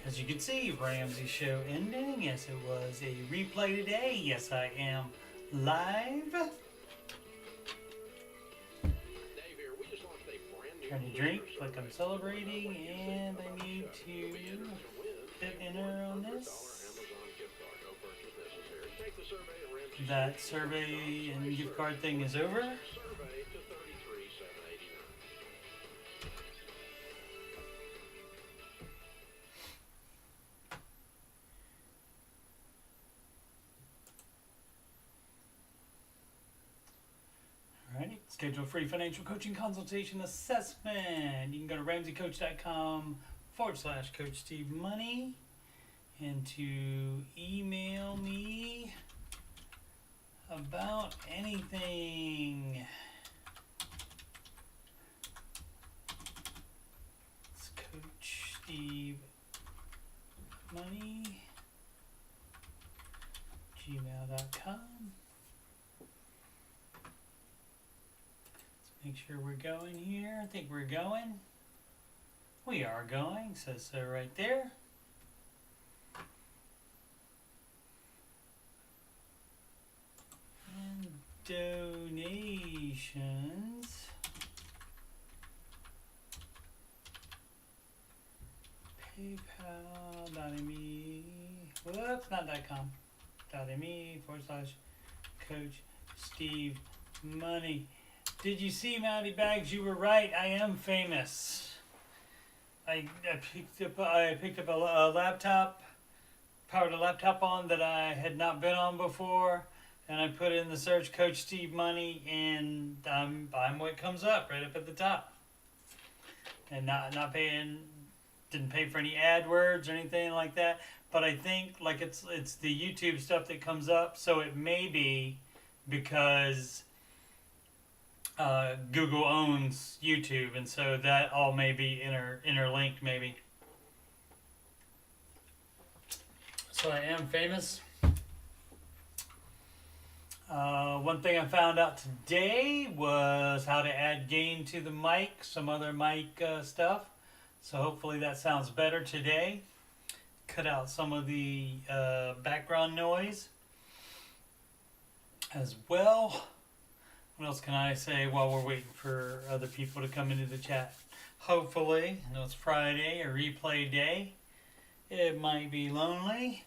As you can see, Ramsey show ending. Yes, it was a replay today. Yes, I am live. Trying to drink like I'm celebrating, and I need to hit enter on this. That survey and gift card thing is over. Alrighty, schedule a free financial coaching consultation assessment. You can go to ramseycoach.com/Coach Steve Money and to email me about anything. It's Coach Steve Money gmail.com. Make sure we're going here. I think we're going. We are going. Says so right there. And donations. PayPal.me. Whoops, not .com. .me/Coach Steve Money. Did you see, Mounty Bags? You were right. I am famous. I picked up a laptop, powered a laptop on that I had not been on before, and I put in the search Coach Steve Money, and I'm what comes up right up at the top. And not paying, didn't pay for any AdWords or anything like that. But I think like it's the YouTube stuff that comes up, so it may be because Google owns YouTube, and so that all may be interlinked maybe. So I am famous. One thing I found out today was how to add gain to the mic, some other mic stuff. So hopefully that sounds better today. Cut out some of the background noise as well. What else can I say while we're waiting for other people to come into the chat? Hopefully, I know it's Friday, a replay day. It might be lonely.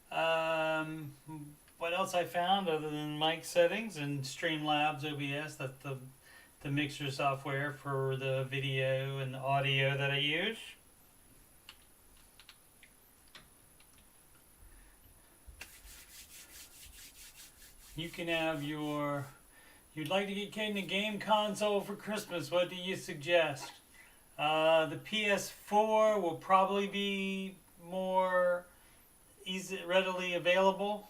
What else I found other than mic settings and Streamlabs OBS, that's the mixer software for the video and audio that I use. You can have your... You'd like to get Caden a game console for Christmas. What do you suggest? The PS4 will probably be more readily available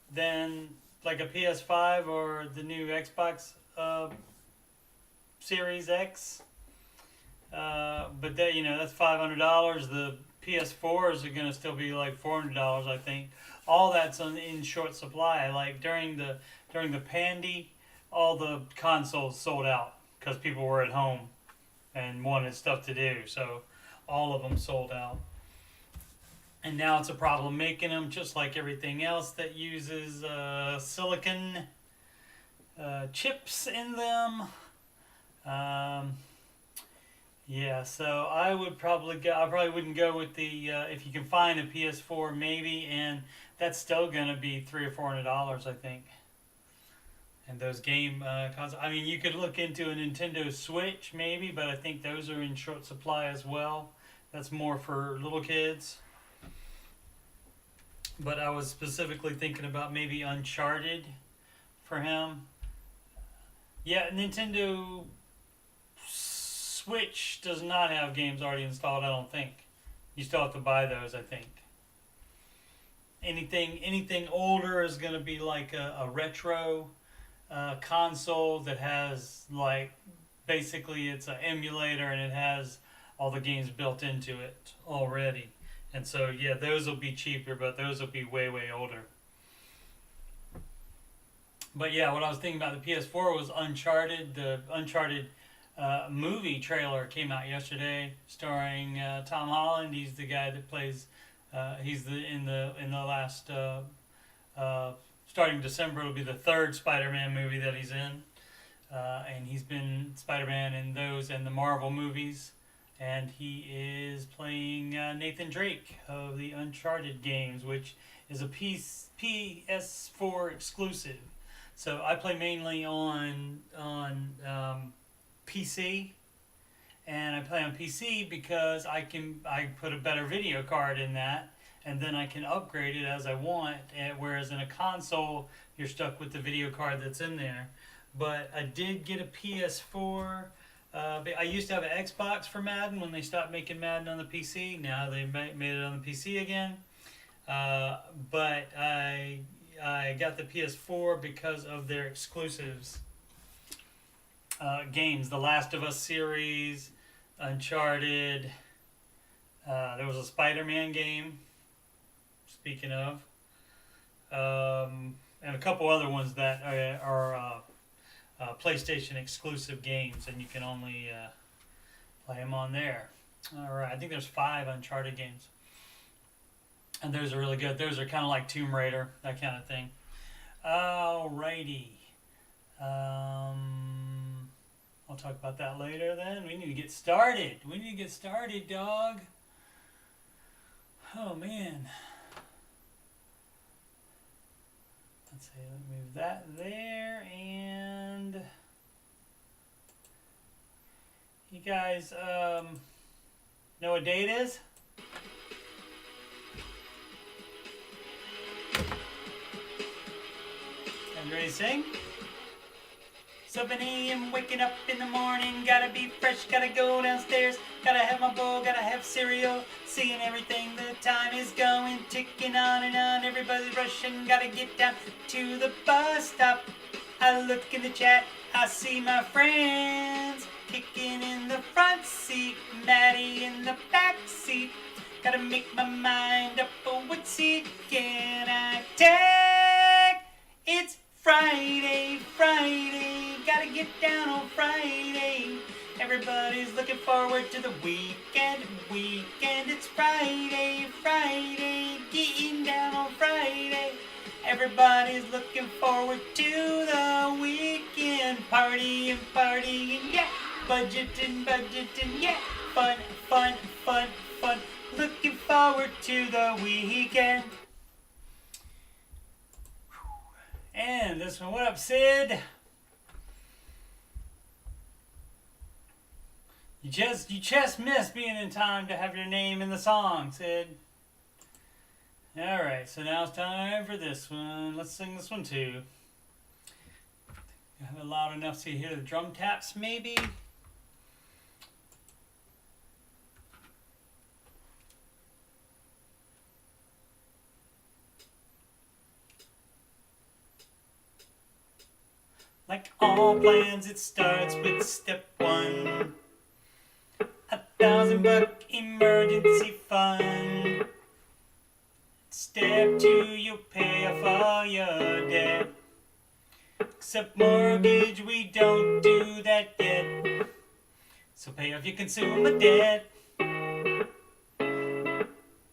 than like a PS5 or the new Xbox Series X. But that, that's $500. The PS4s are going to still be like $400, I think. All that's in short supply. Like during the pandy, all the consoles sold out because people were at home and wanted stuff to do. So all of them sold out. And now it's a problem making them, just like everything else that uses silicon chips in them. Yeah, so I probably wouldn't go with the, if you can find a PS4 maybe, and that's still going to be $300 or $400, I think. And those game consoles, I mean, you could look into a Nintendo Switch maybe, but I think those are in short supply as well. That's more for little kids. But I was specifically thinking about maybe Uncharted for him. Yeah, Nintendo Switch does not have games already installed, I don't think. You still have to buy those, I think. Anything older is going to be like a retro console that has, like, basically it's an emulator and it has all the games built into it already. And so, yeah, those will be cheaper, but those will be way, way older. But yeah, what I was thinking about the PS4 was Uncharted. The Uncharted movie trailer came out yesterday, starring Tom Holland. He's the guy that plays. He's in the last. Starting December, it'll be the third Spider-Man movie that he's in, and he's been Spider-Man in those and the Marvel movies. And he is playing Nathan Drake of the Uncharted games, which is a PS4 exclusive. So I play mainly on PC, and I play on PC because I put a better video card in that, and then I can upgrade it as I want. Whereas in a console, you're stuck with the video card that's in there. But I did get a PS4. I used to have an Xbox for Madden when they stopped making Madden on the PC. Now they made it on the PC again. But I got the PS4 because of their exclusives games. The Last of Us series, Uncharted. There was a Spider-Man game, speaking of. And a couple other ones that are PlayStation exclusive games, and you can only play them on there. Alright, I think there's 5 Uncharted games. And those are really good. Those are kind of like Tomb Raider, that kind of thing. Alrighty. I'll talk about that later then. We need to get started. We need to get started, dog. Oh, man. Let's see, let me move that there, and you guys know what day it is? You ready to sing? 7 a.m. waking up in the morning, gotta be fresh, gotta go downstairs, gotta have my bowl, gotta have cereal, seeing everything, the time is going, ticking on and on, everybody's rushing, gotta get down to the bus stop. I look in the chat, I see my friends, kicking in the front seat, Maddie in the back seat, gotta make my mind up, oh, what seat can I take? It's Friday, gotta get down on Friday. Everybody's looking forward to the weekend, it's Friday, getting down on Friday. Everybody's looking forward to the weekend, partying, yeah, budgeting, yeah, fun, looking forward to the weekend. And this one, what up, Sid? You just missed being in time to have your name in the song, Sid. Alright, so now it's time for this one. Let's sing this one too. I have it loud enough so you hear the drum taps, maybe? Like all plans, it starts with step 1. $1,000 emergency fund. Step 2, you pay off all your debt. Except mortgage, we don't do that yet. So pay off your consumer debt.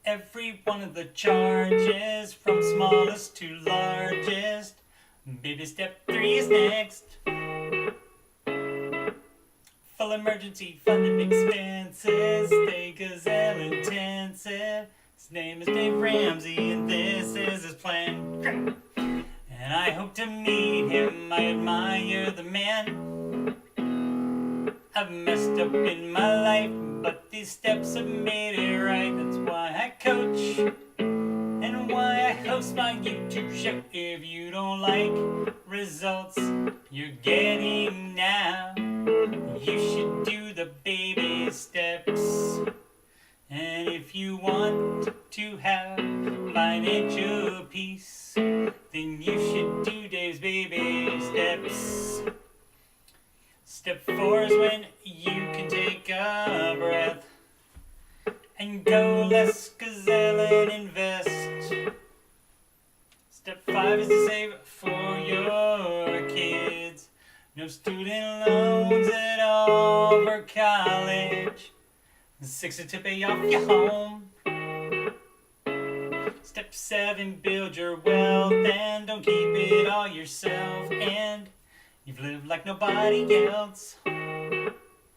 Every one of the charges, from smallest to largest. Baby, step 3 is next. Full emergency funded expenses. Stay gazelle intensive. His name is Dave Ramsey, and this is his plan. And I hope to meet him. I admire the man. I've messed up in my life, but these steps have made it right. That's why I coach. And why I host my YouTube show. If you don't like results you're getting now, you should do the baby steps. And if you want to have financial peace, then you should do Dave's baby steps. Step 4 is when you can take a breath and go less gazelle and invest. Step 5 is to save for your kids. No student loans at all for college. 6 to pay off your home. Step 7, build your wealth and don't keep it all yourself. And you've lived like nobody else.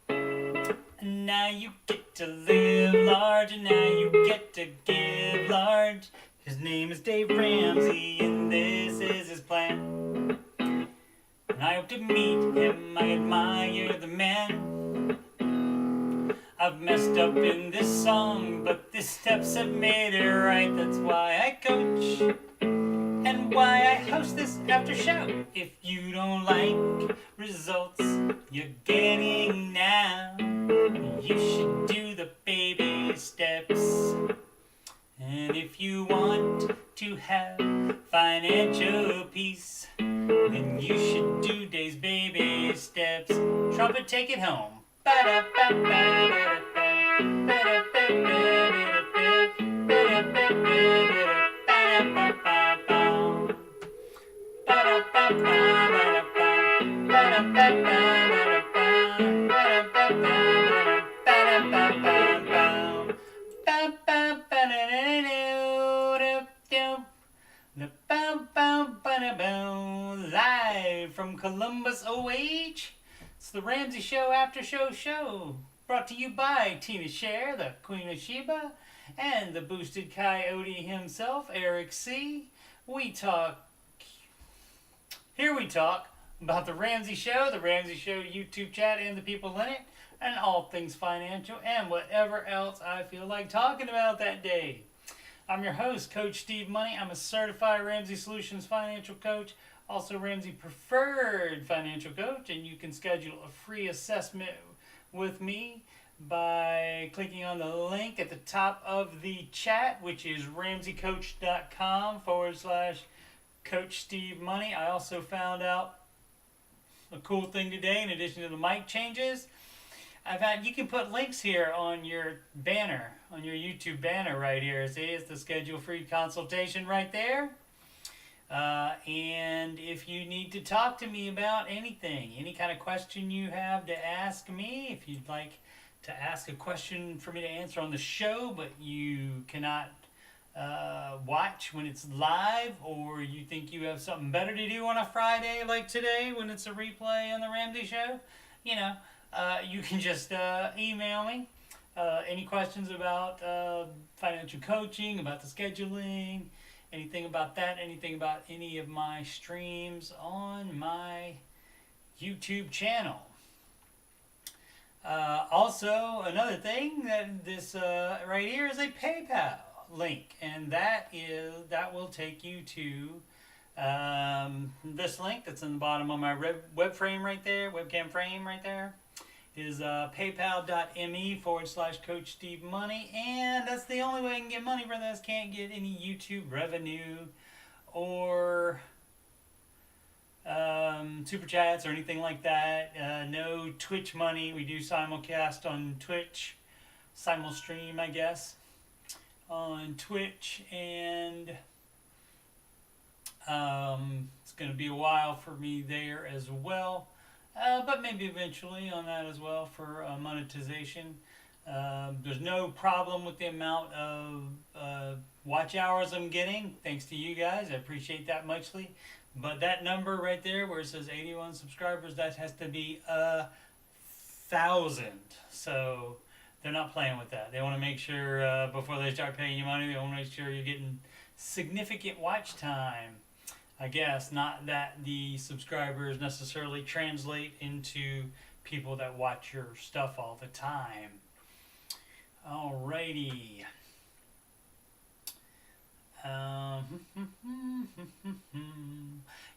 And now you get to live large, and now you get to give large. His name is Dave Ramsey, and this is his plan. And I hope to meet him, I admire the man. I've messed up in this song, but the steps have made it right. That's why I coach, and why I host this after show. If you don't like results you're getting now, you should do the baby steps. And if you want to have financial peace, then you should do Dave's baby steps. Trumpet, take it home. Live from Columbus, OH. It's the Ramsey Show Aftershow show, brought to you by Tina Cher, the Queen of Sheba, and the boosted coyote himself, Eric C. Here we talk about the Ramsey Show YouTube chat, and the people in it, and all things financial, and whatever else I feel like talking about that day. I'm your host, Coach Steve Money. I'm a certified Ramsey Solutions financial coach, also Ramsey Preferred Financial Coach, and you can schedule a free assessment with me by clicking on the link at the top of the chat, which is ramseycoach.com/Coach Steve Money. I also found out a cool thing today, in addition to the mic changes. I found you can put links here on your banner, on your YouTube banner right here. See, it's the schedule free consultation right there. And if you need to talk to me about anything, any kind of question you have to ask me, if you'd like to ask a question for me to answer on the show, but you cannot watch when it's live, or you think you have something better to do on a Friday like today when it's a replay on the Ramsey Show, you can just email me any questions about financial coaching, about the scheduling, anything about that, anything about any of my streams on my YouTube channel. Also, another thing, that this right here is a PayPal link, and that will take you to this link that's in the bottom of my web frame right there, webcam frame right there, is paypal.me/Coach Steve Money, and that's the only way I can get money for this. Can't get any YouTube revenue or super chats or anything like that. No Twitch money. We do simulcast on Twitch, simulstream, I guess, on Twitch, and it's going to be a while for me there as well. But maybe eventually on that as well for monetization. There's no problem with the amount of watch hours I'm getting, thanks to you guys. I appreciate that muchly. But that number right there where it says 81 subscribers, that has to be 1,000. So they're not playing with that. They want to make sure before they start paying you money, they want to make sure you're getting significant watch time. I guess not that the subscribers necessarily translate into people that watch your stuff all the time. Alrighty.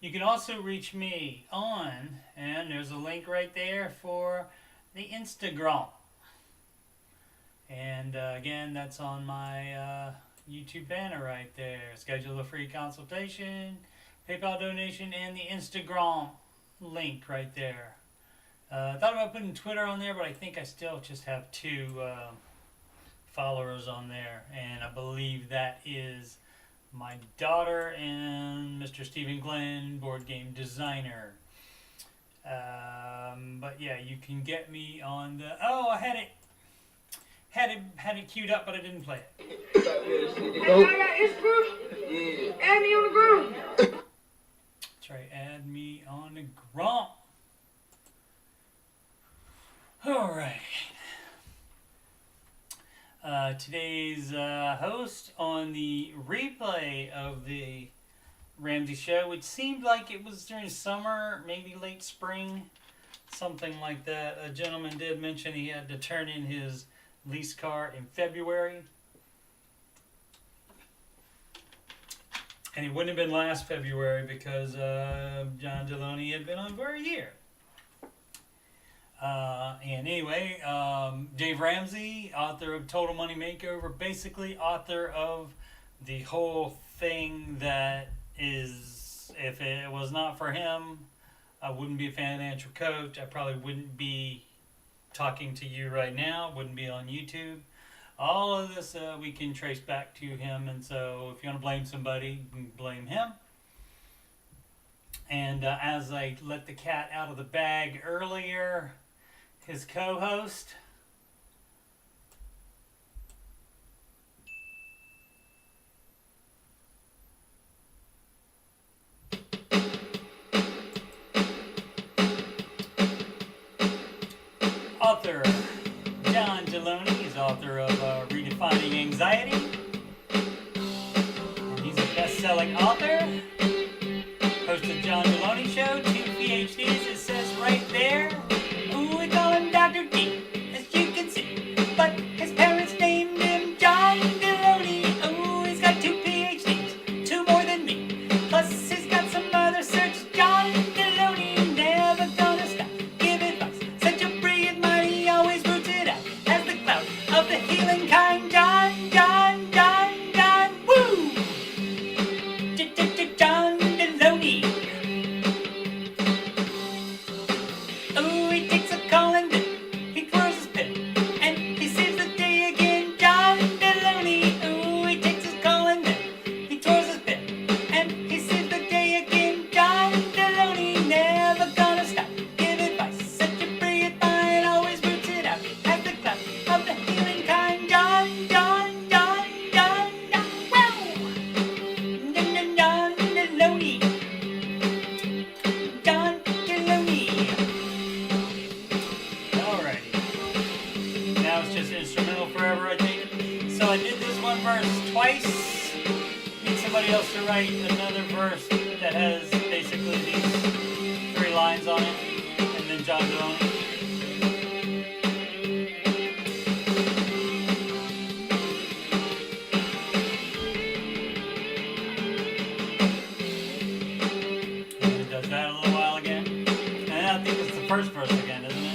You can also reach me on, and there's a link right there for the Instagram. And again, that's on my YouTube banner right there. Schedule a free consultation, PayPal donation, and the Instagram link right there. I thought about putting Twitter on there, but I think I still just have 2 followers on there. And I believe that is my daughter and Mr. Stephen Glenn, board game designer. But yeah, you can get me on the. Oh, I had it queued up, but I didn't play it. Hey, y'all got Instagram? Yeah. Add me on the ground. That's right. Add me on the Grom. All right. Today's host on the replay of the Ramsey show, which seemed like it was during summer, maybe late spring, something like that. A gentleman did mention he had to turn in his lease car in February. And it wouldn't have been last February because John Deloney had been on for a year. And anyway, Dave Ramsey, author of Total Money Makeover, basically author of the whole thing that is, if it was not for him, I wouldn't be a financial coach. I probably wouldn't be talking to you right now, wouldn't be on YouTube. All of this we can trace back to him, and so if you want to blame somebody, you can blame him. And as I let the cat out of the bag earlier, his co-host, author John Deloney. He's author of Redefining Anxiety. And he's a best-selling author. Host of John Deloney Show, 2 PhDs, it says right there. Ooh, we call him Dr. D, as you can see. But his parents named him John Deloney. Ooh, he's got 2 PhDs, 2 more than me. Plus, he's got some other certs. John Deloney, never gonna stop. Give advice, such a brilliant mind, he always roots it out. As the cloud of the healing kind. John, woo! John Deloney. Oh, he takes a call and then he twirls his pen and he saves the day again. John Deloney. Oh, he takes his call and then he twirls his pen and he saves the day again. John Deloney, never gonna stop. Give advice, such a brilliant mind, always roots it out. Has the clout of the healing kind. John, wow! John Deloney. John Deloney. Alrighty. Now it's just instrumental forever, I think. So I did this one verse twice. Need somebody else to write another verse that has basically these 3 lines on it. And then John Deloney. And it does that a little while again. And I think it's the first verse again, isn't it?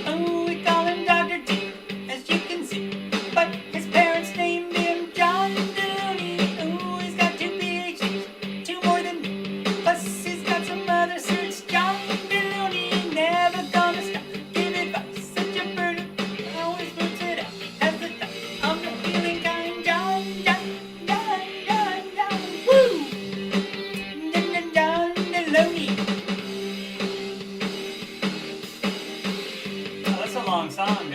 Oh, we call him Dr. D, as you can see. But his parents named him John Deloney. Oh, he's got 2 PhDs, 2 more than me. Plus, he's got some other certs. John Deloney, never gonna stop. Give advice, such a burden, always roots it out. As the top of the healing kind. John, woo! John Deloney. Oh, that's a long song,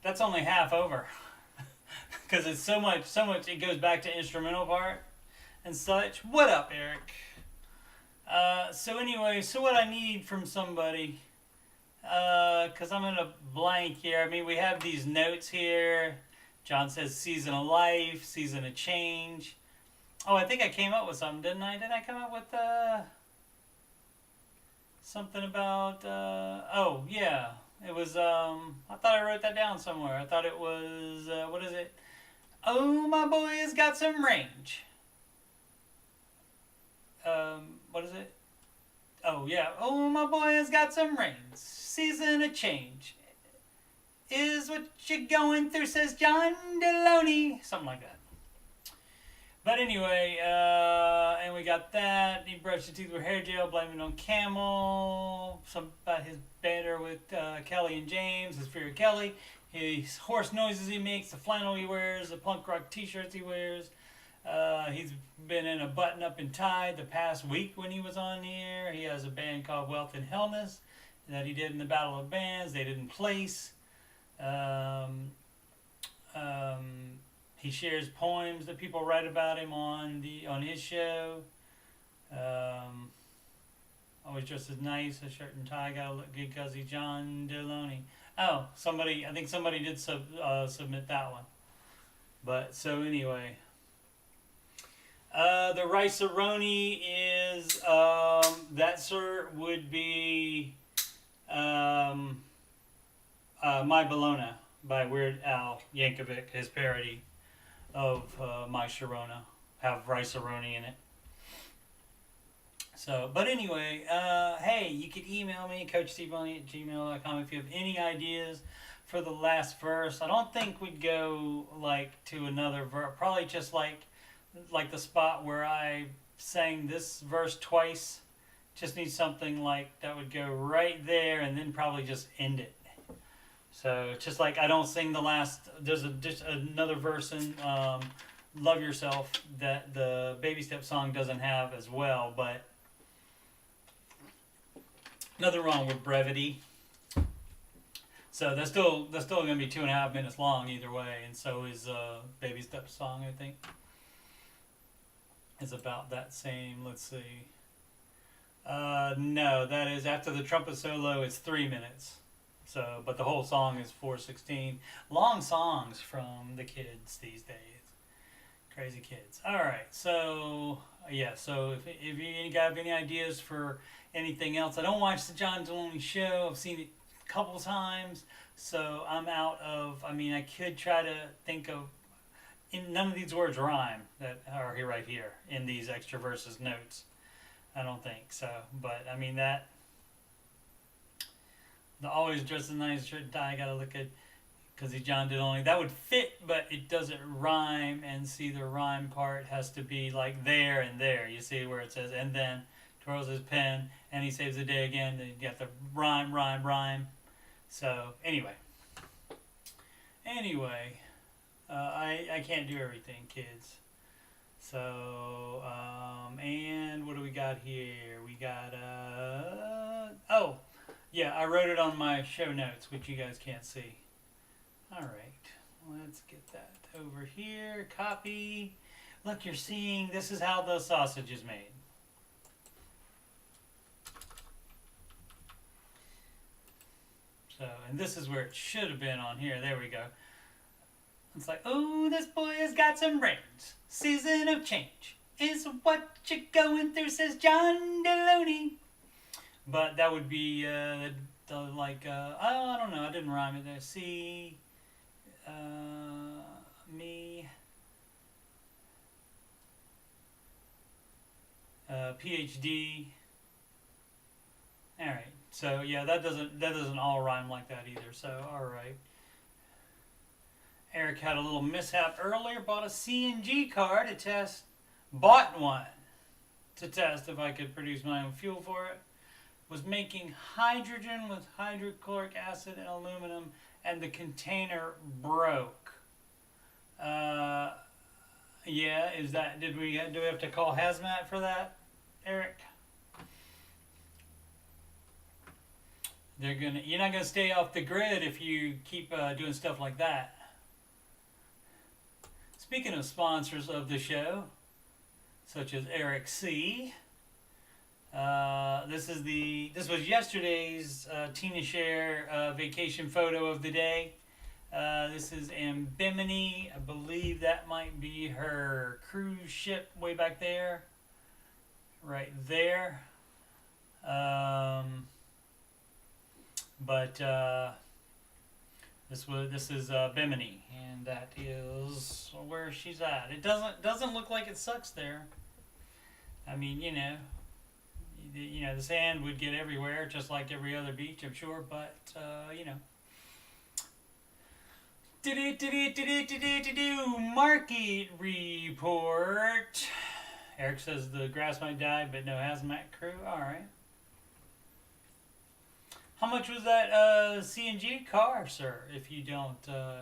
that's only half over. Because it's so much, it goes back to instrumental part and such. What up, Eric? So anyway, so what I need from somebody, because I'm in a blank here. I mean, we have these notes here. John says season of life, season of change. Oh, I think I came up with something, didn't I? Did I come up with something about, oh, yeah. It was, I thought I wrote that down somewhere. I thought it was, what is it? Oh, my boy has got some range. What is it? Oh, yeah. Oh, my boy has got some range. Season of change. Is what you're going through, says John Deloney. Something like that. But anyway, and we got that. He brushed his teeth with hair gel, blaming it on Camel. Some about his banter with Kelly and James, his fear of Kelly. his horse noises he makes, the flannel he wears, the punk rock t-shirts he wears. He's been in a button-up and tie the past week when he was on here. He has a band called Wealth and Hellness that he did in the Battle of Bands. They didn't place. He shares poems that people write about him on his show. Always just as nice, a shirt and tie. Gotta look good, Guzzy John Deloney. Oh, I think somebody did submit that one. But so anyway, the Rice-A-Roni is that sir would be My Bologna by Weird Al Yankovic, his parody of My Sharona, have Rice-A-Roni in it. So, but anyway, hey, you can email me, CoachSteveBoney@gmail.com, if you have any ideas for the last verse. I don't think we'd go like to another verse, probably just like the spot where I sang this verse twice. Just need something like that would go right there and then probably just end it. So just like I don't sing the last, there's just another verse in Love Yourself that the Baby Step song doesn't have as well, but nothing wrong with brevity. So that's still going to be 2.5 minutes long either way, and so is Baby Step song, I think. Is about that same, let's see. No, that is after the trumpet solo, it's 3 minutes. So, but the whole song is 4:16. Long songs from the kids these days. Crazy kids. All right, so yeah. So if you have any ideas for anything else, I don't watch the John Deloney show. I've seen it a couple times, so I'm out of. I mean, I could try to think of. None of these words rhyme that are here right here in these extra verses notes. I don't think so, but I mean that. The always dressed in nice shirt and tie, gotta look at, because he's John Deloney. That would fit, but it doesn't rhyme, and see the rhyme part has to be like there and there. You see where it says, and then twirls his pen, and he saves the day again. Then you got the rhyme. So, anyway. I can't do everything, kids. So, and what do we got here? We got, oh, yeah, I wrote it on my show notes, which you guys can't see. All right, let's get that over here. Copy. Look, you're seeing, this is how the sausage is made. So, and this is where it should have been on here. There we go. It's like, oh, this boy has got some brains. Season of change is what you're going through, says John Deloney. But that would be I don't know, I didn't rhyme it there. See, me, PhD. All right. So yeah, that doesn't all rhyme like that either. So all right. Eric had a little mishap earlier. Bought a CNG car to test. Bought one to test if I could produce my own fuel for it. Was making hydrogen with hydrochloric acid and aluminum, and the container broke. Yeah, is that? Do we have to call hazmat for that, Eric? You're not gonna stay off the grid if you keep doing stuff like that. Speaking of sponsors of the show, such as Eric C. This was yesterday's Tina Share vacation photo of the day. This is Ambimini. I believe that might be her cruise ship way back there, right there. This is Bimini, and that is where she's at. It doesn't look like it sucks there. I mean, the sand would get everywhere, just like every other beach, I'm sure. But market report. Eric says the grass might die, but no hazmat crew. All right. How much was that CNG car, sir? If you don't,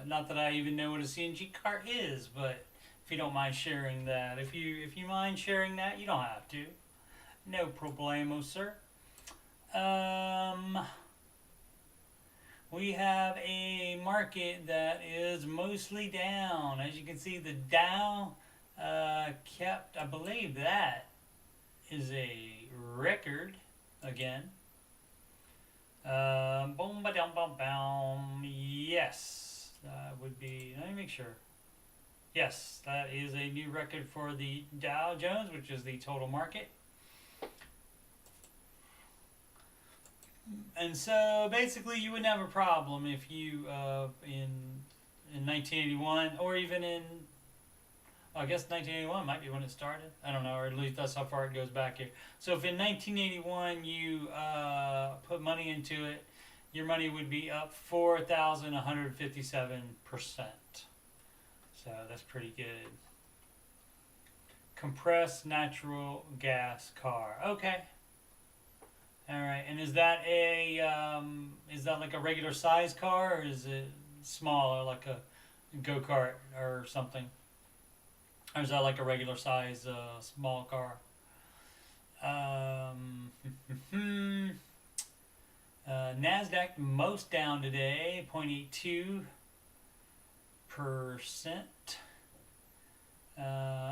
not that I even know what a CNG car is, but if you don't mind sharing that, if you mind sharing that, you don't have to. No problemo, sir. We have a market that is mostly down. As you can see, the Dow kept, I believe that is a record again. Boom, ba dum bum bum. Yes, that would be. Let me make sure. Yes, that is a new record for the Dow Jones, which is the total market. And so basically, you wouldn't have a problem if you in 1981 or even in. I guess 1981 might be when it started. I don't know, or at least that's how far it goes back here. So if in 1981 you put money into it, your money would be up 4,157%. So that's pretty good. Compressed natural gas car. Okay. All right. And is that like a regular size car, or is it smaller, like a go-kart or something? Or is that like a regular size small car? NASDAQ most down today, 0.82%.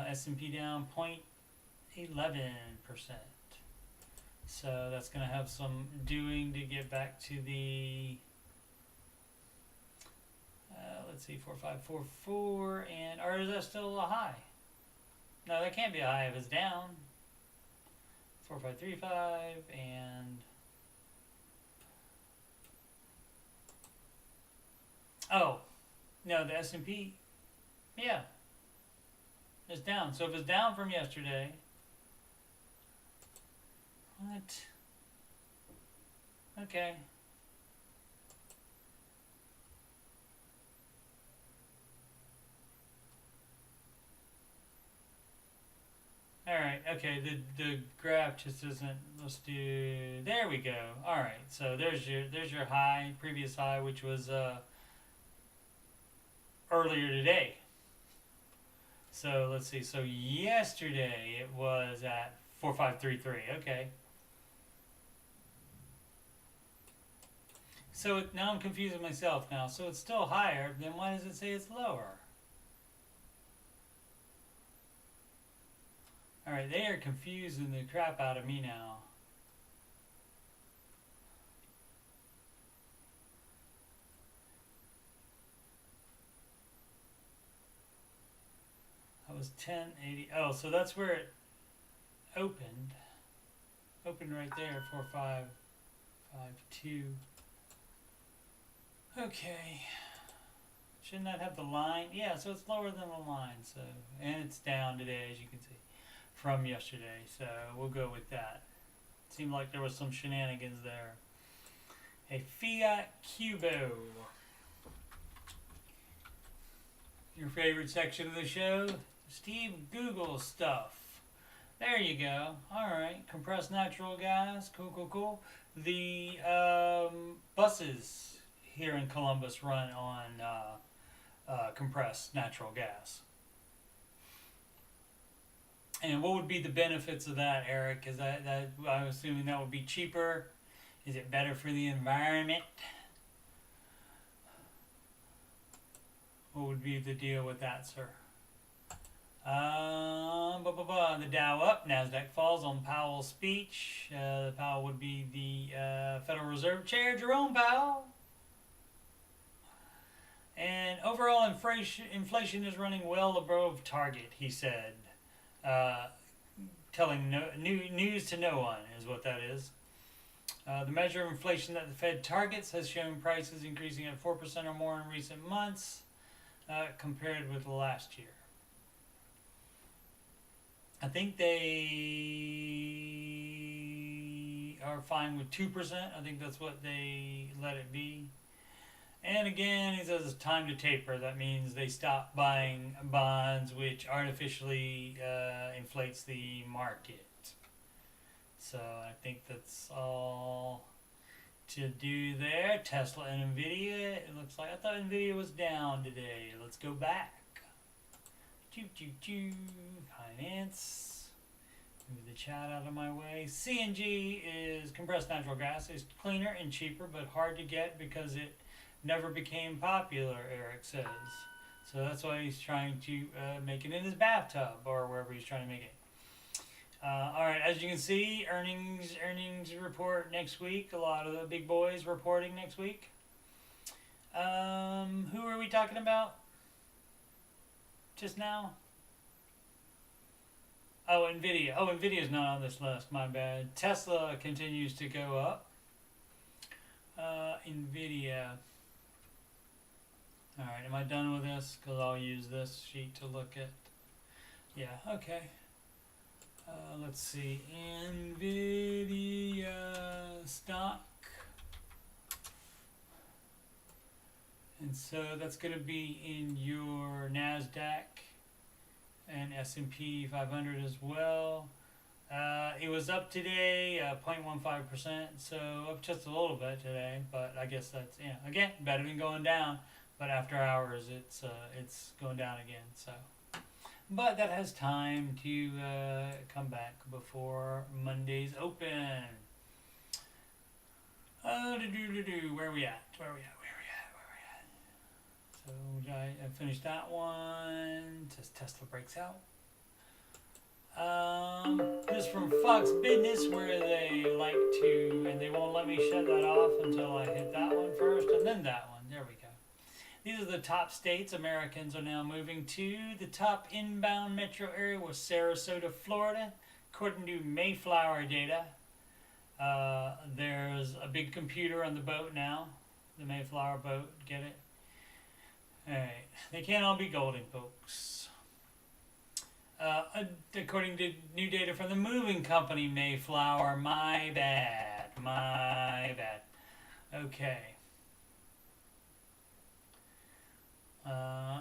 S&P down 0.11%. So that's going to have some doing to get back to the, let's see, 4544, and, or is that still a high? No, that can't be a high if it's down. 4535 and oh, no, the S&P, yeah, it's down. So if it's down from yesterday, what? Okay. Alright, okay, the graph just isn't, let's do, there we go. Alright, so there's your high, previous high, which was earlier today. So let's see, so yesterday it was at 4533, okay. So now I'm confusing myself now. So it's still higher, then why does it say it's lower? Alright, they are confusing the crap out of me now. That was 1080. Oh, so that's where it opened. Opened right there, 4552. Okay. Shouldn't that have the line? Yeah, so it's lower than the line. So, and it's down today, as you can see, from yesterday. So we'll go with that. Seemed like there was some shenanigans there. A Fiat Cubo. Your favorite section of the show? Steve Google stuff. There you go. Alright. Compressed natural gas. Cool, cool, cool. The buses here in Columbus run on compressed natural gas. And what would be the benefits of that, Eric? Is that I'm assuming that would be cheaper? Is it better for the environment? What would be the deal with that, sir? The Dow up, NASDAQ falls on Powell's speech. Powell would be the Federal Reserve Chair, Jerome Powell. And overall inflation is running well above target, he said. Telling news to no one is what that is. The measure of inflation that the Fed targets has shown prices increasing at 4% or more in recent months compared with last year. I think they are fine with 2%. I think that's what they let it be. And again, he says it's time to taper. That means they stop buying bonds, which artificially inflates the market. So I think that's all to do there. Tesla and Nvidia. It looks like I thought Nvidia was down today. Let's go back. Finance. Move the chat out of my way. CNG is compressed natural gas. It's cleaner and cheaper, but hard to get because it never became popular, Eric says. So that's why he's trying to make it in his bathtub or wherever he's trying to make it. All right, as you can see, earnings report next week. A lot of the big boys reporting next week. Who are we talking about just now? Oh, Nvidia. Oh, Nvidia's not on this list. My bad. Tesla continues to go up. Nvidia. All right, am I done with this? Because I'll use this sheet to look at. Yeah, okay. Let's see. Nvidia stock. And so that's going to be in your NASDAQ and S&P 500 as well. It was up today, 0.15%, so up just a little bit today. But I guess that's, yeah, again, better than going down. But after hours, it's going down again. So, but that has time to come back before Monday's open. Where we at? So I finished that one. Tesla breaks out. This is from Fox Business, where they like to, and they won't let me shut that off until I hit that one first, and then that one. There we go. These are the top states Americans are now moving to. The top inbound metro area was Sarasota, Florida, according to Mayflower data. There's a big computer on the boat now, the Mayflower boat. Get it? Alright, they can't all be golden, folks. According to new data from the moving company Mayflower, my bad. Okay.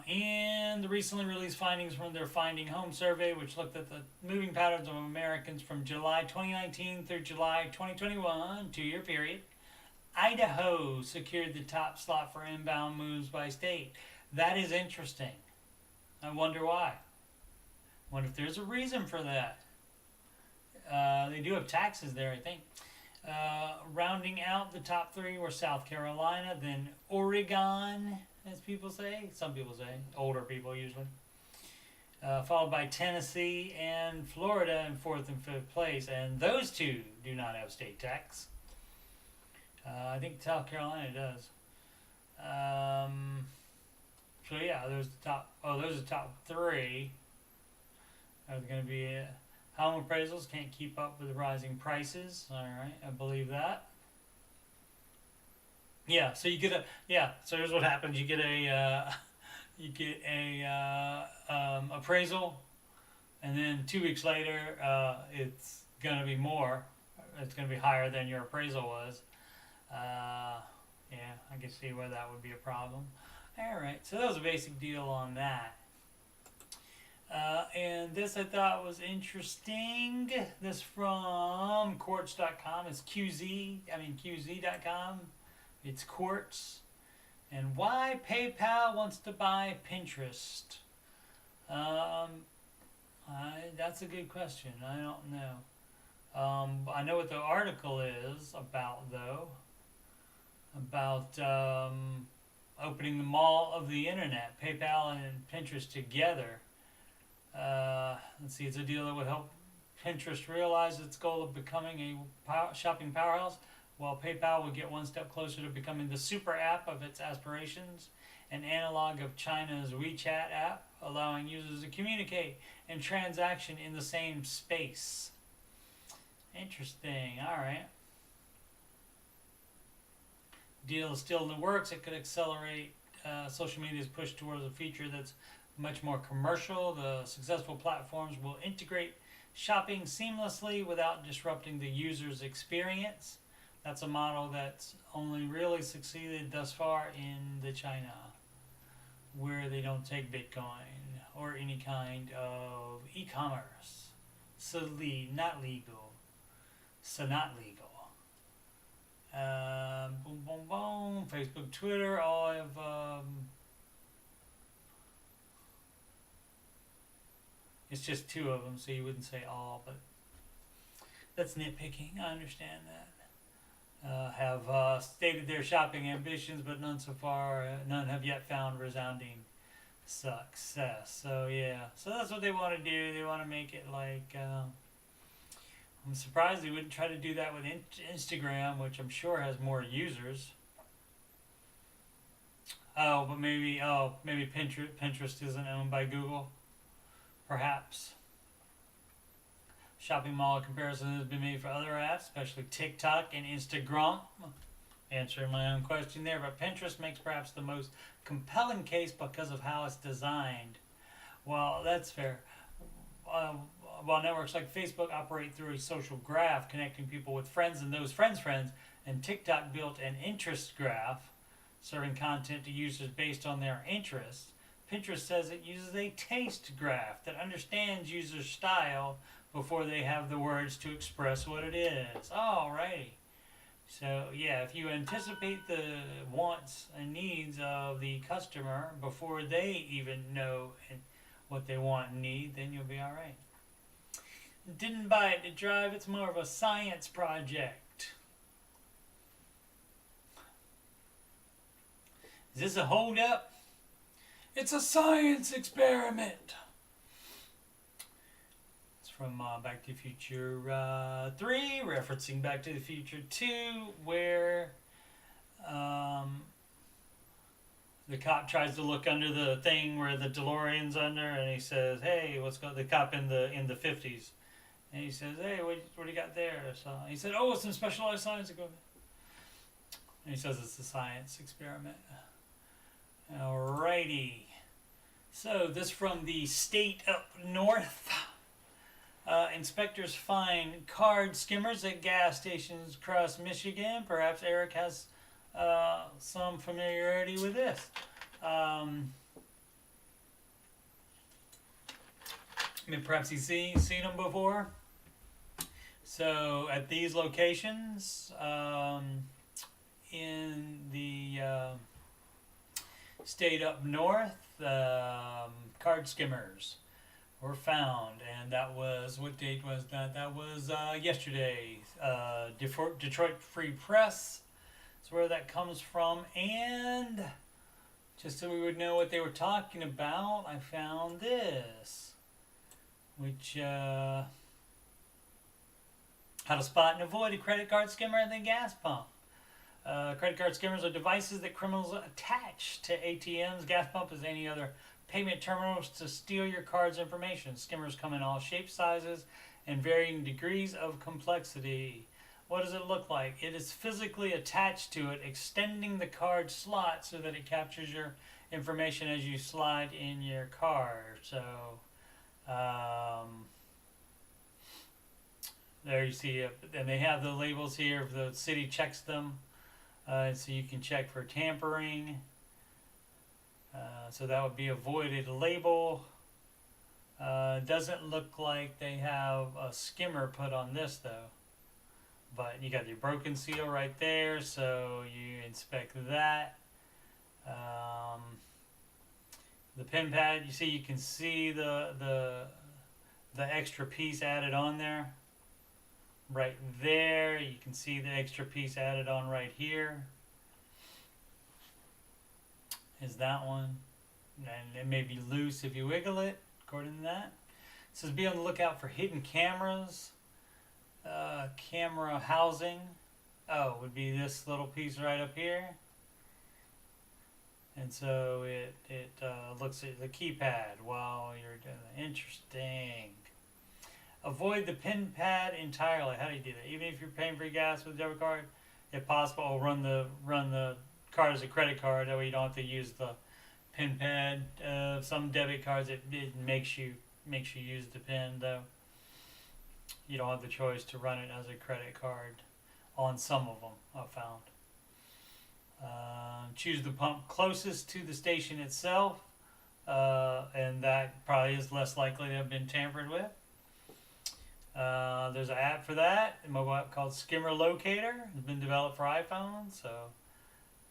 And the recently released findings from their Finding Home survey, which looked at the moving patterns of Americans from July 2019 through July 2021, 2-year period. Idaho secured the top slot for inbound moves by state. That is interesting. I wonder why. Wonder if there's a reason for that. They do have taxes there, I think. Rounding out the top 3 were South Carolina, then Oregon, as people say. Some people say. Older people usually. Followed by Tennessee and Florida in 4th and 5th place. And those two do not have state tax. I think South Carolina does. So yeah, there's the top. Oh, those are the top 3. There's going to be home appraisals can't keep up with the rising prices. All right, I believe that. Yeah, so you get a So here's what happens: you get a appraisal, and then 2 weeks later, it's going to be more. It's going to be higher than your appraisal was. Yeah, I can see where that would be a problem. All right, so that was a basic deal on that. And this I thought was interesting. This from Quartz.com. It's QZ.com. It's Quartz. And why PayPal wants to buy Pinterest. That's a good question. I don't know. I know what the article is about, though. About opening the mall of the internet, PayPal and Pinterest together. Let's see, it's a deal that would help Pinterest realize its goal of becoming a shopping powerhouse, while PayPal would get one step closer to becoming the super app of its aspirations, an analog of China's WeChat app, allowing users to communicate and transaction in the same space. Interesting. All right. Deal is still in the works. It could accelerate social media's push towards a feature that's much more commercial. The successful platforms will integrate shopping seamlessly without disrupting the user's experience. That's a model that's only really succeeded thus far in the China, where they don't take Bitcoin or any kind of e-commerce. So not legal. Boom, boom, boom. Facebook, Twitter, all have. It's just 2 of them, so you wouldn't say all, but that's nitpicking. I understand that. Have stated their shopping ambitions, but none have yet found resounding success. So yeah, so that's what they want to do. They want to make it like. I'm surprised they wouldn't try to do that with Instagram, which I'm sure has more users. But maybe Pinterest isn't owned by Google. Perhaps. Shopping mall comparison has been made for other apps, especially TikTok and Instagram. Answering my own question there, but Pinterest makes perhaps the most compelling case because of how it's designed. Well, that's fair. While networks like Facebook operate through a social graph connecting people with friends and those friends' friends, and TikTok built an interest graph serving content to users based on their interests, Pinterest says it uses a taste graph that understands users' style before they have the words to express what it is. Alrighty. So yeah, if you anticipate the wants and needs of the customer before they even know what they want and need, then you'll be alright. Didn't buy it to drive, it's more of a science project. Is this a hold up? It's a science experiment. It's from Back to the Future 3, referencing Back to the Future 2, where the cop tries to look under the thing where the DeLorean's under, and he says, "Hey, what's going?" The cop in the 50s, and he says, "Hey, what do you got there?" So he said, "Oh, it's some specialized science equipment." And he says it's a science experiment. Alrighty. So this from the state up north. Inspectors find card skimmers at gas stations across Michigan. Perhaps Eric has some familiarity with this. Perhaps he's seen them before. So at these locations in the state up north, card skimmers were found, and that was, what date was that? That was yesterday. Detroit Free Press is where that comes from, and just so we would know what they were talking about, I found this, which how to spot and avoid a credit card skimmer at the gas pump. Credit card skimmers are devices that criminals attach to ATMs, gas pumps, as any other payment terminals to steal your card's information. Skimmers come in all shapes, sizes, and varying degrees of complexity. What does it look like? It is physically attached to it, extending the card slot so that it captures your information as you slide in your card. So, there you see it. And they have the labels here. If the city checks them, so you can check for tampering. So that would be avoided label. Doesn't look like they have a skimmer put on this though. But you got your broken seal right there, so you inspect that. The pin pad, you can see the extra piece added on there. Right there, you can see the extra piece added on right here. Is that one, and it may be loose if you wiggle it, according to that. It says be on the lookout for hidden cameras, camera housing. Oh, would be this little piece right up here. And so it looks at the keypad while you're doing it. Interesting. Avoid the pin pad entirely. How do you do that? Even if you're paying for gas with a debit card, if possible, run the card as a credit card. That way you don't have to use the pin pad. Some debit cards it makes you use the pin though. You don't have the choice to run it as a credit card on some of them, I've found. Choose the pump closest to the station itself, and that probably is less likely to have been tampered with. There's an app for that, a mobile app called Skimmer Locator. It's been developed for iPhone, so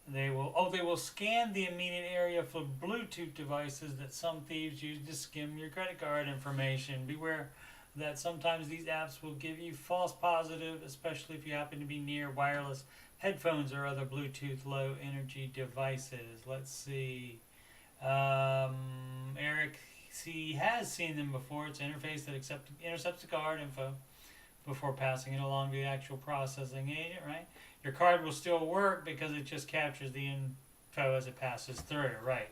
they will scan the immediate area for Bluetooth devices that some thieves use to skim your credit card information. Beware that sometimes these apps will give you false positive, especially if you happen to be near wireless headphones or other Bluetooth low energy devices. Let's see. Eric C has seen them before. It's an interface that intercepts the card info before passing it along to the actual processing agent, right? Your card will still work because it just captures the info as it passes through, right?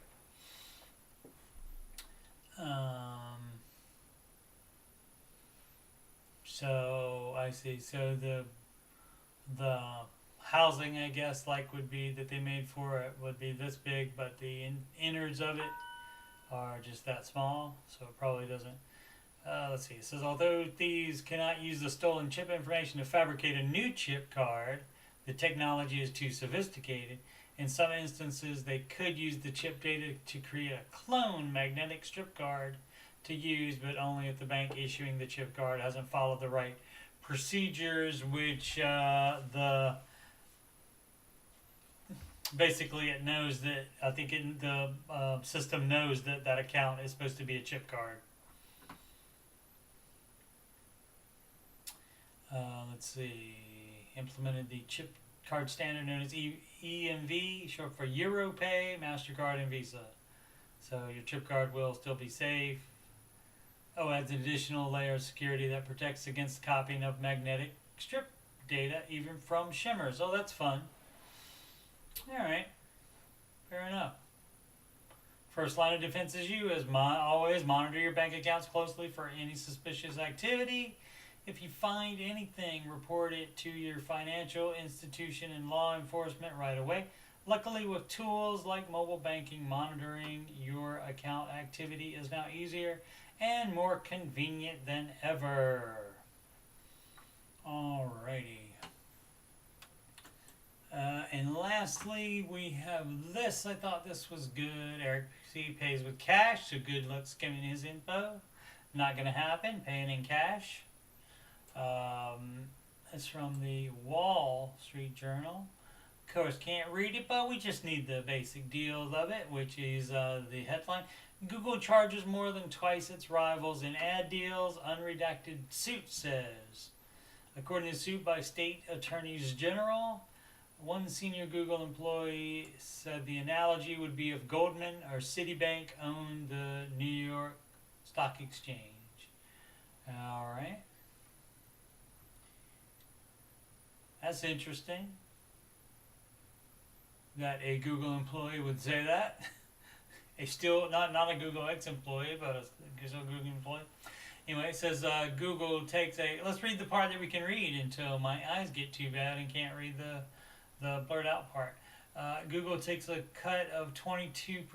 So I see. So the housing, I guess, like would be that they made for it would be this big, but the innards of it are just that small, so it probably doesn't. Let's see. It says although thieves cannot use the stolen chip information to fabricate a new chip card, the technology is too sophisticated. In some instances, they could use the chip data to create a clone magnetic strip card to use, but only if the bank issuing the chip card hasn't followed the right procedures, which basically it knows that, I think the system knows that that account is supposed to be a chip card. Let's see, implemented the chip card standard known as EMV, short for EuroPay, MasterCard, and Visa. So your chip card will still be safe. Adds an additional layer of security that protects against copying of magnetic strip data, even from shimmers. Oh, that's fun. Alright, fair enough. First line of defense is you, as always, monitor your bank accounts closely for any suspicious activity. If you find anything, report it to your financial institution and law enforcement right away. Luckily, with tools like mobile banking, monitoring your account activity is now easier and more convenient than ever. Alrighty. And lastly, we have this. I thought this was good. Eric C pays with cash, so good luck skimming his info. Not going to happen. Paying in cash. It's from the Wall Street Journal. Of course, can't read it, but we just need the basic deals of it, which is the headline. Google charges more than twice its rivals in ad deals, unredacted suit says. According to a suit by state attorneys general, one senior Google employee said the analogy would be if Goldman or Citibank owned the New York Stock Exchange. All right. That's interesting that a Google employee would say that. Not a Google ex-employee, but a Google employee. Anyway, it says Google takes let's read the part that we can read until my eyes get too bad and can't read the blurred out part. Google takes a cut of 22%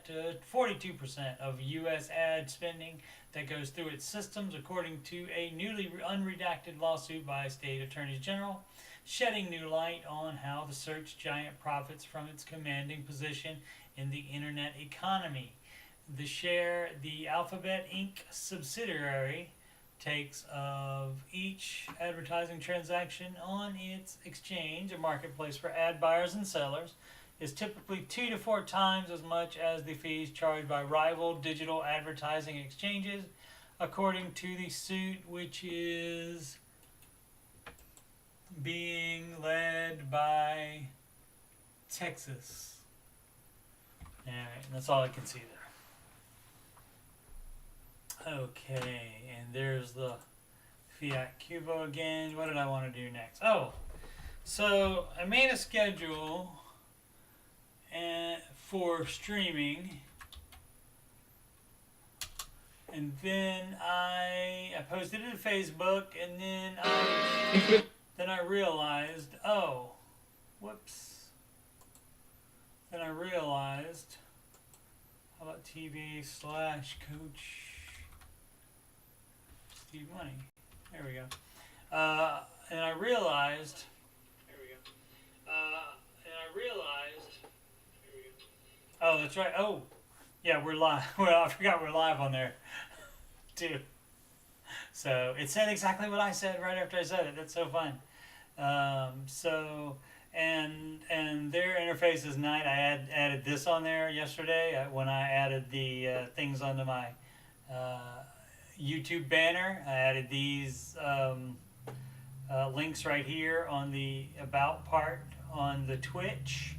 to 42% of U.S. ad spending that goes through its systems, according to a newly unredacted lawsuit by state attorneys general, shedding new light on how the search giant profits from its commanding position in the internet economy. The share the Alphabet Inc. subsidiary takes of each advertising transaction on its exchange, a marketplace for ad buyers and sellers, is typically 2 to 4 times as much as the fees charged by rival digital advertising exchanges, according to the suit, which is being led by Texas. Alright, that's all I can see there. Okay, and there's the Fiat Cubo again. What did I want to do next? Oh, so I made a schedule for streaming, and then I posted it to Facebook, and then I realized, Then I realized, how about TV/coach Steve Money? There we go. And I realized, oh, that's right. Oh, yeah, we're live. Well, I forgot we're live on there, too. So it said exactly what I said right after I said it. That's so fun. And their interface is nice. I added this on there yesterday when I added the things onto my YouTube banner. I added these links right here on the about part on the Twitch,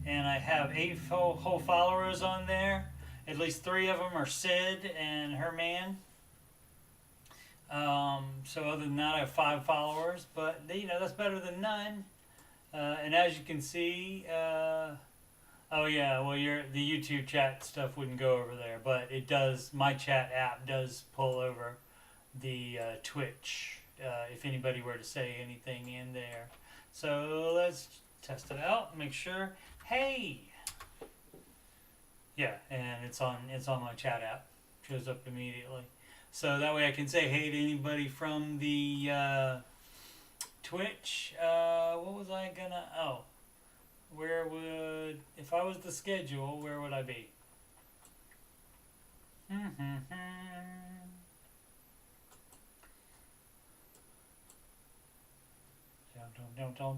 and I have 8 whole followers on there. At least 3 of them are Sid and her man. So other than that, I have 5 followers, but that's better than none. And as you can see, oh yeah, well the YouTube chat stuff wouldn't go over there, but it does. My chat app does pull over the Twitch if anybody were to say anything in there. So let's test it out, make sure. Hey, yeah, and it's on my chat app, shows up immediately. So that way I can say hey to anybody from the Twitch. What was I gonna? Oh, if I was the schedule, where would I be?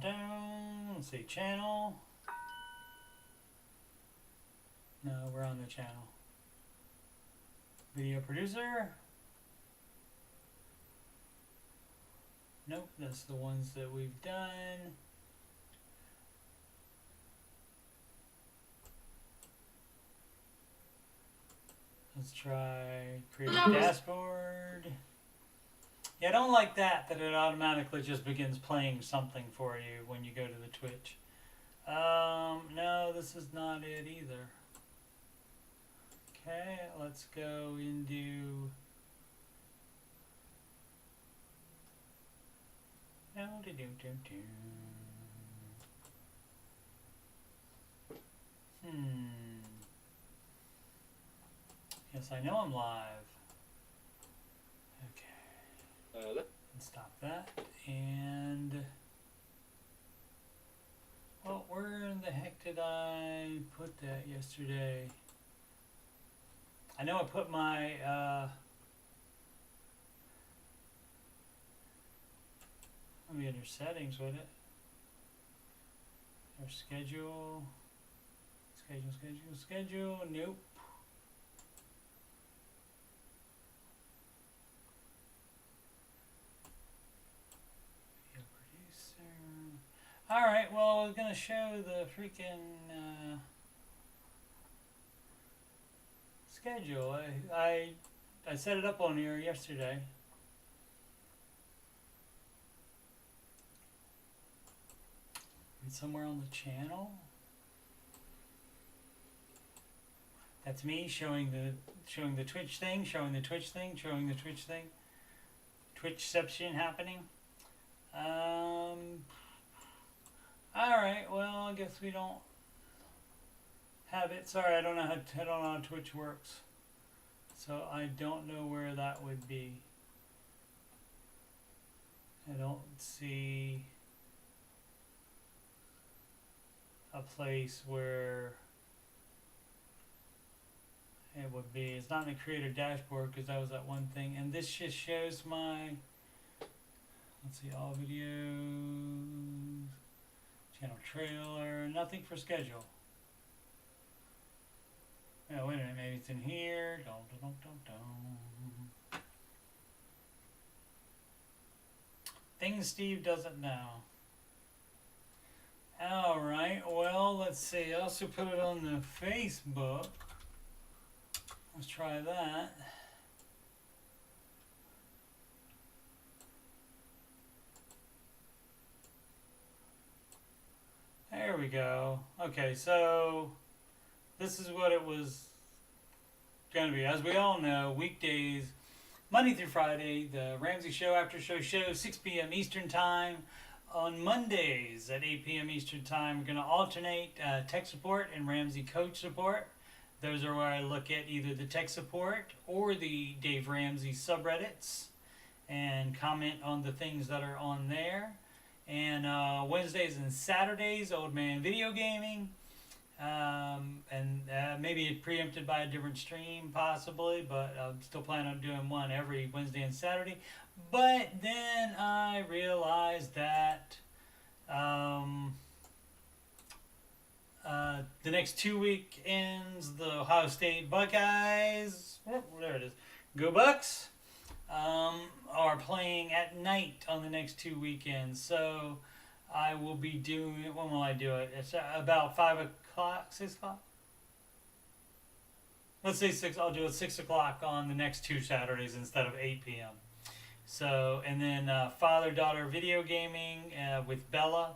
Down. Let's see, channel. No, we're on the channel. Video producer. Nope, that's the ones that we've done. Let's try create a dashboard. Yeah, I don't like that it automatically just begins playing something for you when you go to the Twitch. No, this is not it either. Okay, let's go into Yes, I know I'm live. Okay. And stop that. And well, where in the heck did I put that yesterday? I know I put my let me enter settings with it. Or schedule. Nope. Alright, well, I was going to show the freaking schedule. I set it up on here yesterday. It's somewhere on the channel. That's me showing the Twitch thing, showing the Twitch thing. Twitchception happening. Alright, well, I guess we don't have it. Sorry, I don't know how Twitch works. So I don't know where that would be. I don't see a place where it would be. It's not in the creator dashboard because that was that one thing. And this just shows my, let's see, all videos, channel trailer, nothing for schedule. Oh, wait a minute, maybe it's in here. Things Steve doesn't know. Alright, well, let's see. I also put it on the Facebook. Let's try that. There we go. Okay, so this is what it was going to be. As we all know, weekdays, Monday through Friday, the Ramsey Show, Aftershow show, 6 p.m. Eastern Time. On Mondays at 8 p.m. Eastern Time, we're going to alternate tech support and Ramsey coach support. Those are where I look at either the tech support or the Dave Ramsey subreddits and comment on the things that are on there. And Wednesdays and Saturdays, Old Man Video Gaming. And maybe preempted by a different stream, possibly, but I'm still planning on doing one every Wednesday and Saturday. But then I realized that the next 2 weekends, the Ohio State Buckeyes, there it is, go Bucks, are playing at night on the next 2 weekends. So I will be doing it. When will I do it? It's about 5 o'clock, 6 o'clock? Let's say 6. I'll do it 6 o'clock on the next 2 Saturdays instead of 8 p.m. So, and then father-daughter video gaming with Bella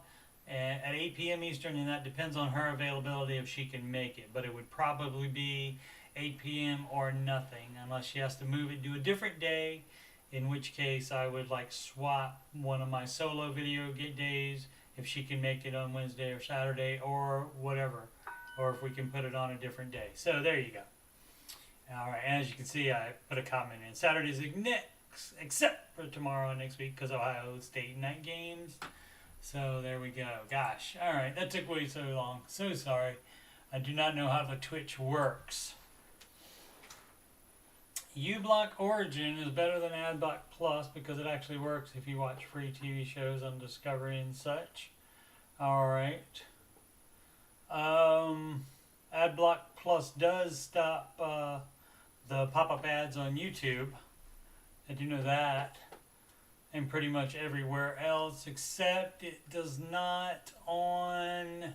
at 8 p.m. Eastern, and that depends on her availability if she can make it. But it would probably be 8 p.m. or nothing, unless she has to move it to a different day, in which case I would like swap one of my solo video days if she can make it on Wednesday or Saturday or whatever, or if we can put it on a different day. So there you go. All right, and as you can see, I put a comment in. Saturdays except for tomorrow and next week because Ohio State night games. So there we go. Gosh, all right, that took way so long. So sorry. I do not know how the Twitch works. uBlock Origin is better than AdBlock Plus because it actually works if you watch free TV shows on Discovery and such. All right. AdBlock Plus does stop the pop-up ads on YouTube. I do know that. And pretty much everywhere else, except it does not on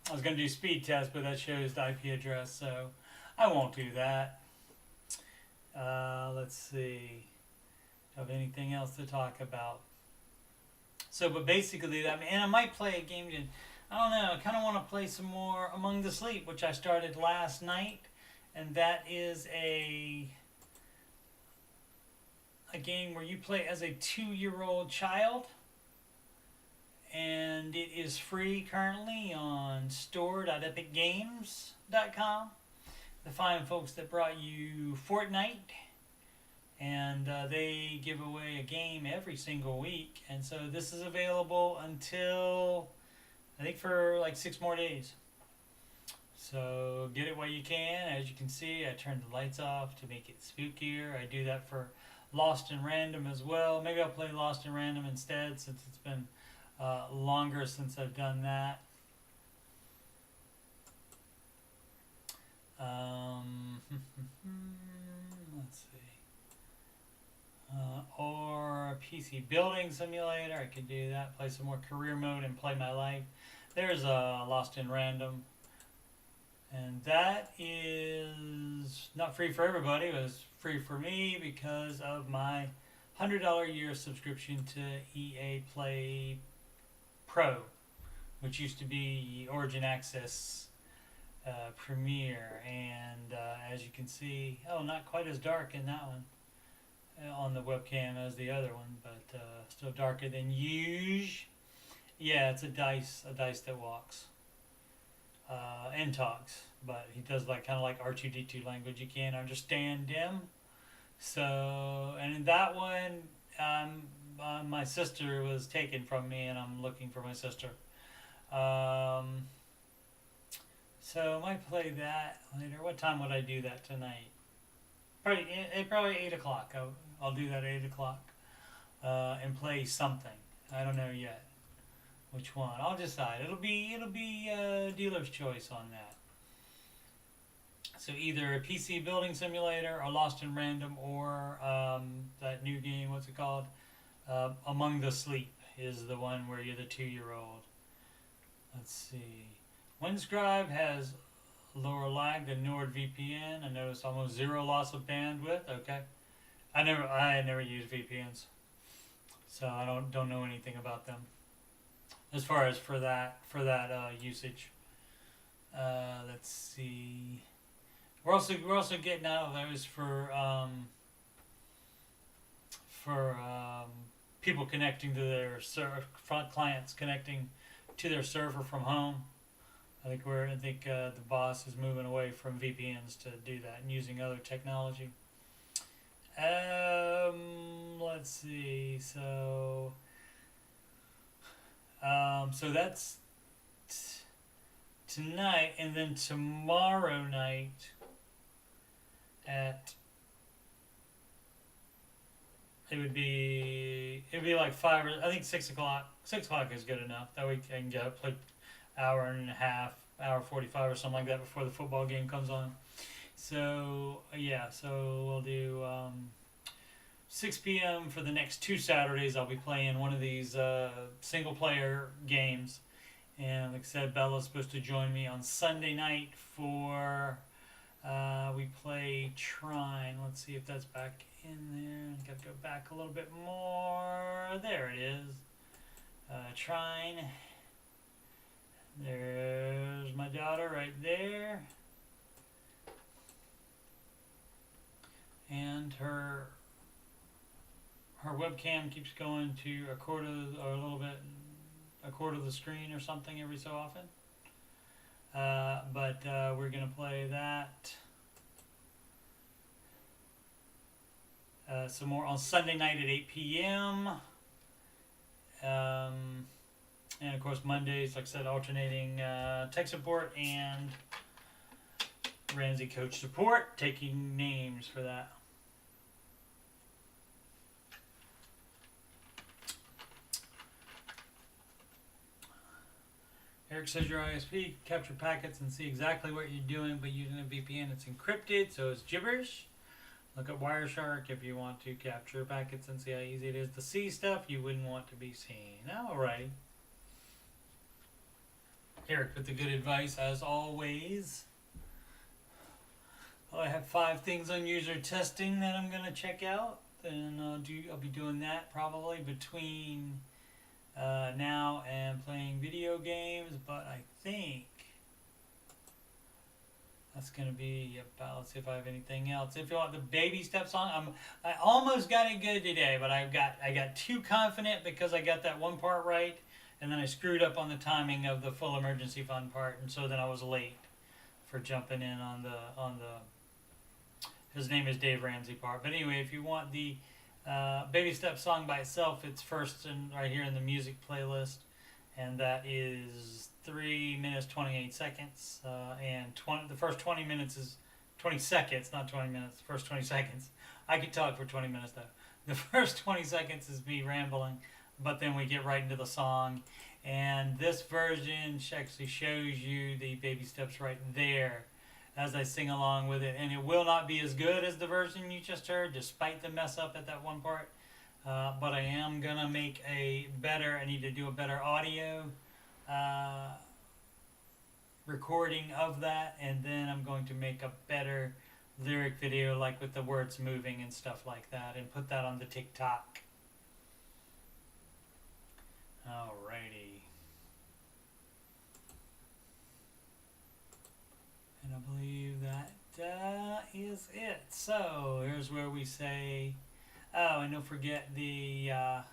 I was gonna do speed test, but that shows the IP address, so I won't do that. Let's see. Do I have anything else to talk about? So, but basically that, and I might play a game. I don't know. I kind of want to play some more Among the Sleep, which I started last night, and that is a game where you play as a 2-year-old child, and it is free currently on store.epicgames.com. The fine folks that brought you Fortnite, and they give away a game every single week, and so this is available until I think for like 6 more days. So get it while you can. As you can see, I turned the lights off to make it spookier. I do that for Lost in Random as well. Maybe I'll play Lost in Random instead since it's been longer since I've done that. Let's see. Or PC Building Simulator. I could do that. Play some more career mode and play my life. There's Lost in Random. And that is not free for everybody. It was free for me because of my $100 a year subscription to EA Play Pro, which used to be Origin Access Premier. And as you can see, not quite as dark in that one on the webcam as the other one, but still darker than usual. Yeah, it's a dice that walks and talks, but he does like kind of like R2D2 language. You can't understand him. So, and in that one, my sister was taken from me, and I'm looking for my sister. So I might play that later. What time would I do that tonight? Probably 8 o'clock. I'll do that at 8 o'clock and play something. I don't know yet which one. I'll decide. It'll be dealer's choice on that. So either a PC Building Simulator or Lost in Random or that new game. What's it called? Among the Sleep is the one where you're the 2-year-old. Let's see. WinScribe has lower lag than NordVPN. I noticed almost 0 loss of bandwidth. Okay, I never use VPNs, so I don't know anything about them as far as for that usage. Let's see. We're also getting out of those for people connecting to their front clients connecting to their server from home. I think the boss is moving away from VPNs to do that and using other technology. Let's see. So So that's tonight, and then tomorrow night at it'd be like 5 or I think 6 o'clock. 6 o'clock is good enough. That way I can get up like hour and a half, hour 45 or something like that before the football game comes on. So yeah, so we'll do 6 p.m. for the next 2 Saturdays. I'll be playing one of these single player games, and like I said, Bella's supposed to join me on Sunday night for we play Trine. Let's see if that's back in there. Got to go back a little bit more. There it is. Trine. There's my daughter right there. And her webcam keeps going to a quarter of the screen or something every so often. But we're gonna play that some more on Sunday night at 8 p.m. And of course Mondays, like I said, alternating tech support and Ramsey coach support, taking names for that. Eric says your ISP capture packets and see exactly what you're doing, but using a VPN it's encrypted, so it's gibberish. Look at Wireshark if you want to capture packets and see how easy it is to see stuff you wouldn't want to be seen. Alrighty. Eric with the good advice as always. I have 5 things on user testing that I'm gonna check out, and I'll be doing that probably between now and playing video games, but I think that's gonna be about. Let's see if I have anything else. If you want the baby step song, I almost got it good today, but I got too confident because I got that one part right, and then I screwed up on the timing of the full emergency fund part, and so then I was late for jumping in on the his name is Dave Ramsey part. But anyway, if you want the baby step song by itself, it's first and right here in the music playlist, and that is 3 minutes 28 seconds, and the first 20 minutes is 20 seconds, not 20 minutes. The first 20 seconds, I could talk for 20 minutes though. The first 20 seconds is me rambling, but then we get right into the song, and this version actually shows you the baby steps right there as I sing along with it, and it will not be as good as the version you just heard, despite the mess up at that one part. But I am gonna make I need to do a better audio recording of that, and then I'm going to make a better lyric video, like with the words moving and stuff like that, and put that on the TikTok. Alrighty. And I believe that is it. So here's where we say, oh, and don't forget the, I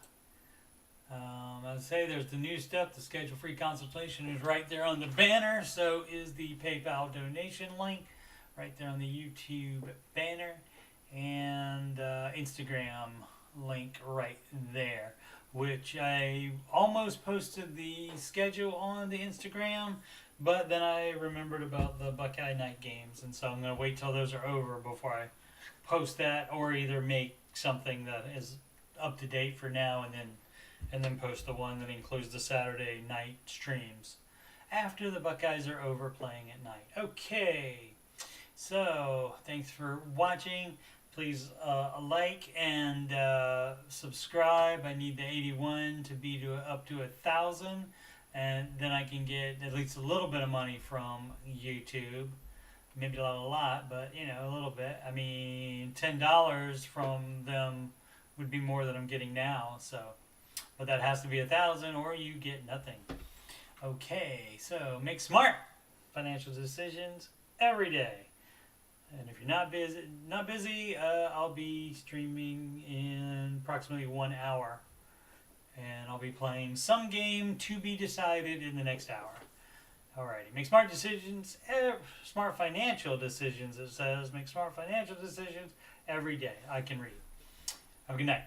would say there's the new stuff. The schedule free consultation is right there on the banner. So is the PayPal donation link right there on the YouTube banner, and Instagram link right there, which I almost posted the schedule on the Instagram, but then I remembered about the Buckeye night games, and so I'm going to wait till those are over before I post that, or either make something that is up to date for now and then post the one that includes the Saturday night streams after the Buckeyes are over playing at night. Okay, so thanks for watching. Please like and subscribe. I need the 81 to be up to 1,000, and then I can get at least a little bit of money from YouTube. Maybe not a lot, but you know, a little bit. I mean, $10 from them would be more than I'm getting now. So, but that has to be 1,000, or you get nothing. Okay, so make smart financial decisions every day. And if you're not busy, I'll be streaming in approximately 1 hour, and I'll be playing some game to be decided in the next hour. Alrighty, make smart decisions, smart financial decisions. It says make smart financial decisions every day. I can read. Have a good night.